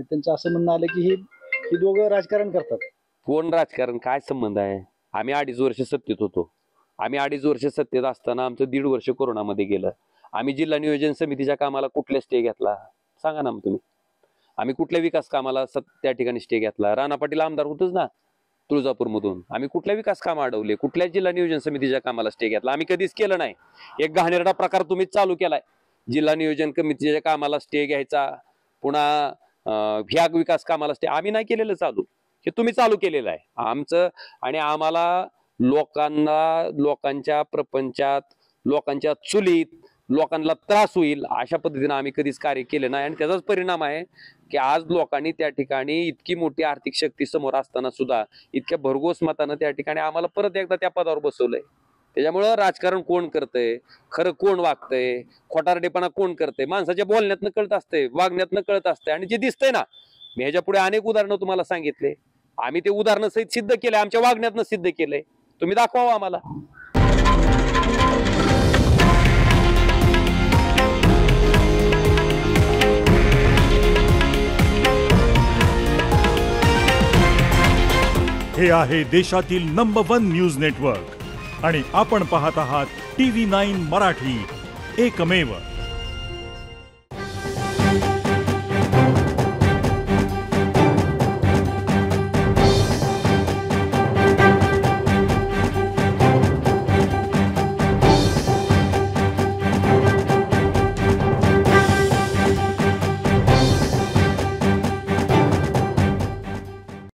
त्यांचं असं म्हणणं आलं की ही दोघं राजकारण करतात. कोण राजकारण, काय संबंध आहे? आम्ही 2.5 वर्ष सत्तेत होतो. आम्ही 2.5 वर्ष सत्तेत असताना आमचं 1.5 वर्ष कोरोनामध्ये गेलं. आम्ही जिल्हा नियोजन समितीच्या कामाला कुठल्या स्टे घेतला सांगा ना मग तुम्ही. आम्ही कुठल्या विकास कामाला त्या ठिकाणी स्टे घेतला? राणा पाटील आमदार होतच ना तुळजापूरमधून. आम्ही कुठल्या विकास काम अडवले? कुठल्या जिल्हा नियोजन समितीच्या कामाला स्टे घेतला? आम्ही कधीच केलं नाही. एक घाणेरडा प्रकार तुम्हीच चालू केलाय. जिल्हा नियोजन समितीच्या कामाला स्टे घ्यायचा, पुन्हा ह्या विकास कामाला स्टे. आम्ही नाही केलेलं चालू, हे तुम्ही चालू केलेलं आहे आमचं. आणि आम्हाला लोकांच्या प्रपंचात, लोकांच्या चुलीत, लोकांना त्रास होईल अशा पद्धतीने आम्ही कधीच कार्य केले नाही. आणि त्याचाच परिणाम आहे की आज लोकांनी त्या ठिकाणी इतकी मोठी आर्थिक शक्ती समोर असताना सुद्धा इतक्या भरघोस मतानं त्या ठिकाणी आम्हाला परत एकदा त्या पदावर बसवलंय. त्याच्यामुळं राजकारण कोण करतंय, खरं कोण वागतंय, खोटारडेपणा कोण करतंय, माणसाच्या बोलण्यातनं कळत असतंय, वागण्यातनं कळत असतंय. आणि जे दिसतंय ना, मी ह्याच्या पुढे अनेक उदाहरणं तुम्हाला सांगितले. आम्ही ते उदाहरणं सहित सिद्ध केले, आमच्या वागण्यातनं सिद्ध केलंय. तुम्ही दाखवा आम्हाला. हे आहे देशातील नंबर 1 न्यूज नेटवर्क आणि आपण पाहत आहात TV9 मराठी, एकमेव.